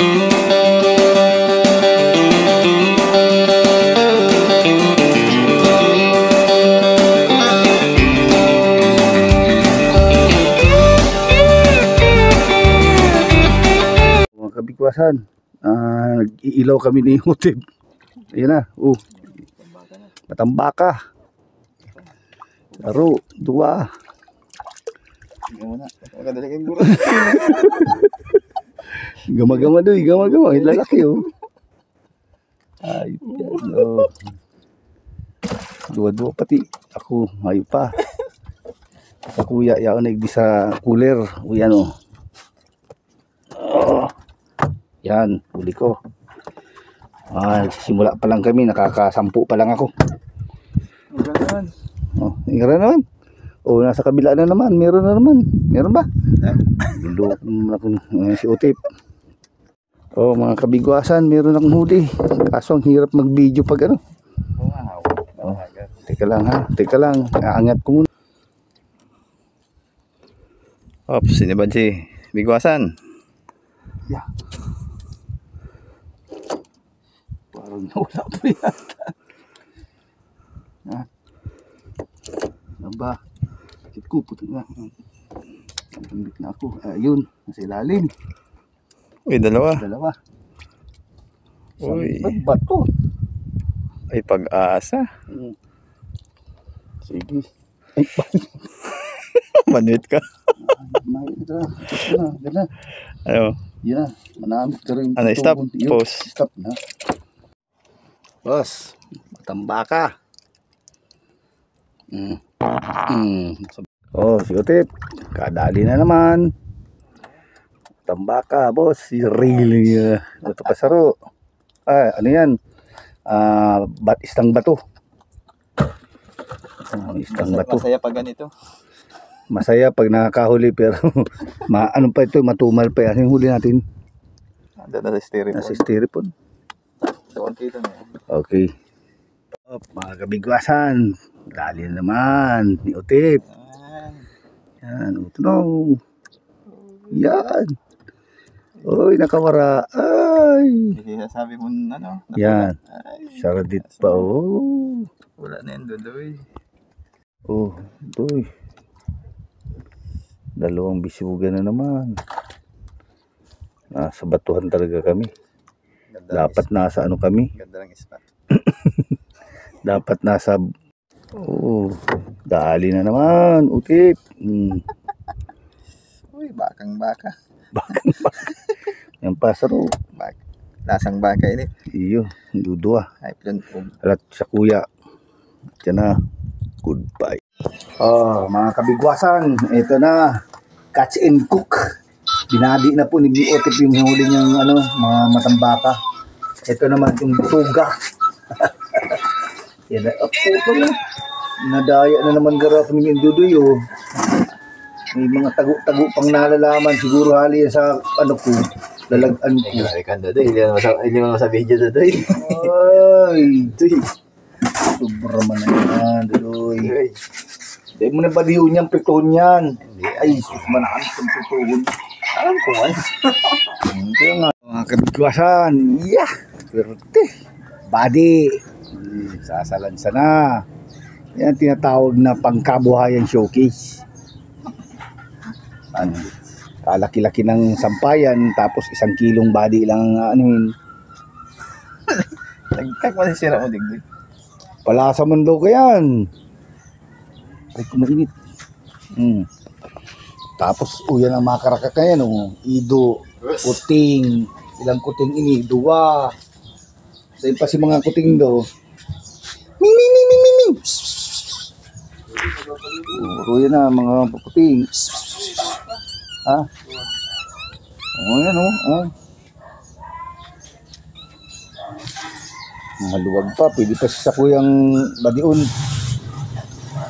Mga kabigwasan, nag-iilaw kami ni Utip. Ayan na, matambaka. Laro, dua. Gama-gama doy, gama-gama. Lalaki Ay, dua-dua pati. Ako, ayaw pa. Sa kuya, yaon na sa cooler. Yan yan, huli ko. Simula pa lang kami, nakakasampu pa lang ako. Ingara naman. Nasa kabila na naman, meron na naman. Meron ba? Si Utip. Mga kabigwasan, meron akong huli. Kaso ang hirap mag-video pag ano. Teka lang ha, teka lang. Aangat ko muna. Sini ba si bigwasan? Yeah. Parang nawala pa yata. Ano ba? Sakit ko, puto na. Nabambit na ako. Ayun, nasa ilalim. Uy, dalawa. Uy. Bato. Ay, pag-asa. Sige. Ay, manuit ka. Gana. Ayo. Yan, manamit ka rin. Ano, stop, pause. Stop na. Boss, matambaka. Si Utip. Kadali na naman. Tambaka, boss. Really. Ito pasaro. Ano yan? Istang bato. Istang bato. Masaya pag ganito. Masaya pag nakakahuli pero ano pa ito, matumal pa yan. Yung huli natin. Nasa styrofoam. Nasa styrofoam. Okay. Mga kabigwasan, dali naman ni Utip. Yan, yan. Uy, nakawara. Ay. Sabi mo ano? Yan. Saradit pa. Wala na yan, Dudoy. Dudoy. Dalawang bisugan na naman. Nasa batuhan talaga kami. Dapat nasa ano kami. Ganda lang ispa. Dapat nasa dali na naman, Utip. Uy, bakang-baka. Bakang-baka. Yan pasaro. Lasang baka ini. Iyo, dudua. Ay, plan. Alat sa kuya. Diyan na. Goodbye. Mga kabigwasan, ito na. Catch and cook. Binadi na po ni Utip yung huli niyang mga matambaka. Ito naman yung suga. Yan na. Ito na. Nadaya na naman garap ni Dudoy. May mga tago-tago pang nalalaman. Siguro hali sa ko. Lalagan ko. Ay, kanda doy. Hindi mo sa video Dudoy. Ay, Dudoy. Sobra man na yan, Dudoy. Dahil mo na baliw niyang prituhon yan. Ay, sus manaan sa prituhon. Alam ko man. Kaya nga. Mga kabigwasan. Yeah. Swerte. Body. Sasalansa na. Yan tinatawag na pangkabuhayan showcase. Kalaki-laki ng sampayan. Tapos 1 kilong body lang anuhin. Nagkak masisira mo digdig. Palasa man daw ka yan. Ay, kumainit. Tapos, yan ang makaraka kaya, Ido, kuting. Ilang kuting ini? 2. Sa'yo pa si mga kuting do. Ming, ming, ming, ming, ming, ming. Yan na, mga kuting. Yan, maluwag pa, pwede pa sa kuyang badiun.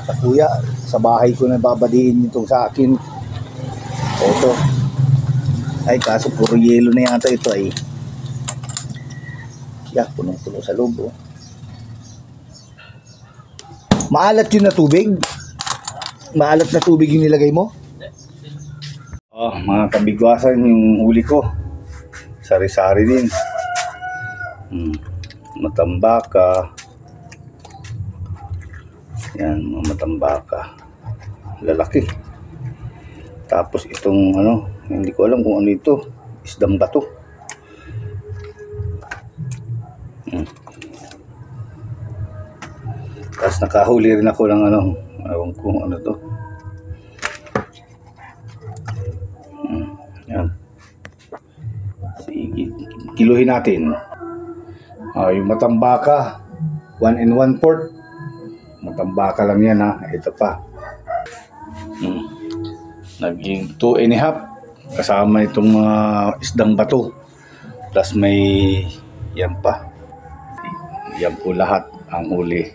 Sa kuya, sa bahay ko na babadiin itong sa akin. Ito. Ay, kaso puro yelo na yata ito ay. Punong-puno sa loob. Maalat yun na tubig? Maalat na tubig yung nilagay mo? Mga kabigwasan yung huli ko. Sari-sari din. Matambaka. Yan, mga matambaka. Lalaki. Tapos itong ano, hindi ko alam kung ano ito. Isdang bato. Tapos nakahuli rin ako ng ano, ewan ko ano to. Yan. Sige, kiluhin natin. Yung matambaka, 1 1/4. Matambaka lang yan ha. Ito pa. Naging 2 1/2. Kasama itong mga isdang bato. Plus may yan pa. Yan po lahat ang huli.